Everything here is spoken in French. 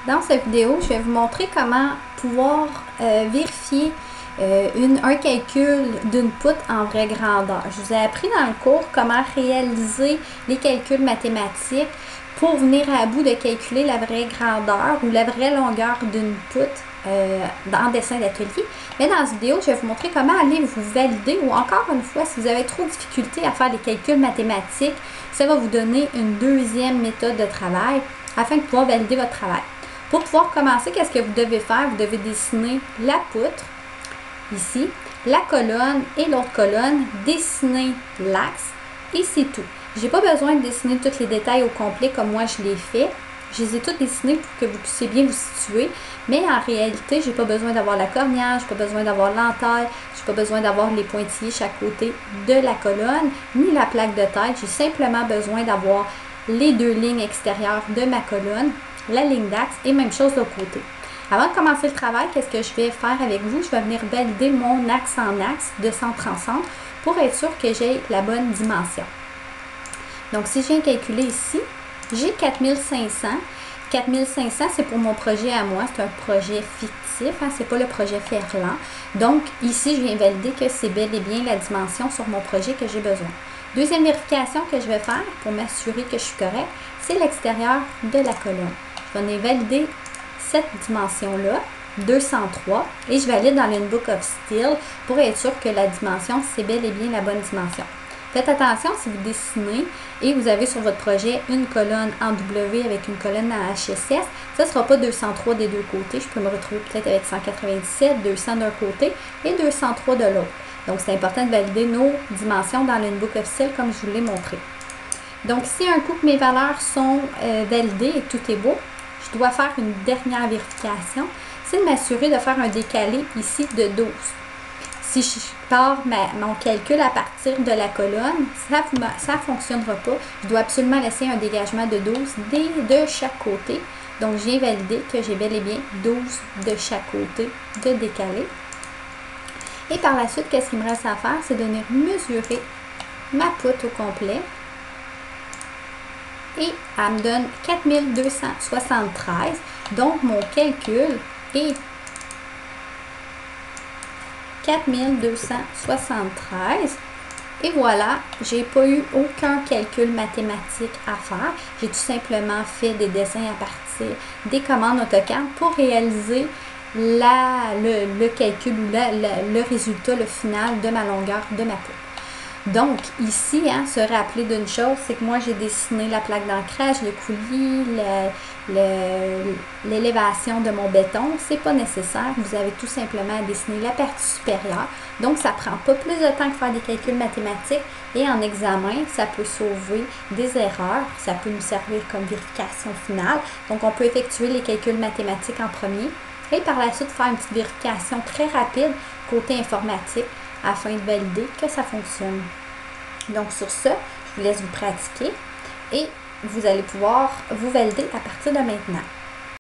Dans cette vidéo, je vais vous montrer comment pouvoir vérifier un calcul d'une poutre en vraie grandeur. Je vous ai appris dans le cours comment réaliser les calculs mathématiques pour venir à bout de calculer la vraie grandeur ou la vraie longueur d'une poutre en dessin d'atelier. Mais dans cette vidéo, je vais vous montrer comment aller vous valider ou encore une fois, si vous avez trop de difficultés à faire des calculs mathématiques, ça va vous donner une deuxième méthode de travail afin de pouvoir valider votre travail. Pour pouvoir commencer, qu'est-ce que vous devez faire? Vous devez dessiner la poutre, ici, la colonne et l'autre colonne, dessiner l'axe et c'est tout. Je n'ai pas besoin de dessiner tous les détails au complet comme moi je l'ai fait. Je les ai tous dessinés pour que vous puissiez bien vous situer, mais en réalité, je n'ai pas besoin d'avoir la cornière, je n'ai pas besoin d'avoir l'entaille, je n'ai pas besoin d'avoir les pointillés chaque côté de la colonne, ni la plaque de tête. J'ai simplement besoin d'avoir les deux lignes extérieures de ma colonne, la ligne d'axe et même chose de l'autre côté. Avant de commencer le travail, qu'est-ce que je vais faire avec vous? Je vais venir valider mon axe en axe de centre en centre pour être sûr que j'ai la bonne dimension. Donc, si je viens calculer ici, j'ai 4500. 4500, c'est pour mon projet à moi. C'est un projet fictif, hein, c'est pas le projet Ferland. Donc, ici, je viens valider que c'est bel et bien la dimension sur mon projet que j'ai besoin. Deuxième vérification que je vais faire pour m'assurer que je suis correct, c'est l'extérieur de la colonne. Je vais venir valider cette dimension-là, 203, et je valide dans l'Inbook of Steel pour être sûr que la dimension, c'est bel et bien la bonne dimension. Faites attention si vous dessinez et vous avez sur votre projet une colonne en W avec une colonne en HSS, ça ne sera pas 203 des deux côtés. Je peux me retrouver peut-être avec 197, 200 d'un côté et 203 de l'autre. Donc, c'est important de valider nos dimensions dans l'Inbook of Steel comme je vous l'ai montré. Donc, si un coup que mes valeurs sont validées et que tout est beau, je dois faire une dernière vérification, c'est de m'assurer de faire un décalé ici de 12. Si je pars mon calcul à partir de la colonne, ça ne fonctionnera pas. Je dois absolument laisser un dégagement de 12 de chaque côté. Donc, j'ai validé que j'ai bel et bien 12 de chaque côté de décalé. Et par la suite, qu'est-ce qu'il me reste à faire? C'est de venir mesurer ma poutre au complet. Et elle me donne 4273. Donc, mon calcul est 4273 et voilà, j'ai pas eu aucun calcul mathématique à faire. J'ai tout simplement fait des dessins à partir des commandes AutoCAD pour réaliser le calcul ou le résultat, le final de ma longueur de ma poutre. Donc, ici, hein, se rappeler d'une chose, c'est que moi, j'ai dessiné la plaque d'ancrage, le coulis, l'élévation de mon béton. C'est pas nécessaire. Vous avez tout simplement à dessiner la partie supérieure. Donc, ça prend pas plus de temps que faire des calculs mathématiques. Et en examen, ça peut sauver des erreurs. Ça peut nous servir comme vérification finale. Donc, on peut effectuer les calculs mathématiques en premier. Et par la suite, faire une petite vérification très rapide côté informatique afin de valider que ça fonctionne. Donc, sur ce, je vous laisse vous pratiquer et vous allez pouvoir vous valider à partir de maintenant.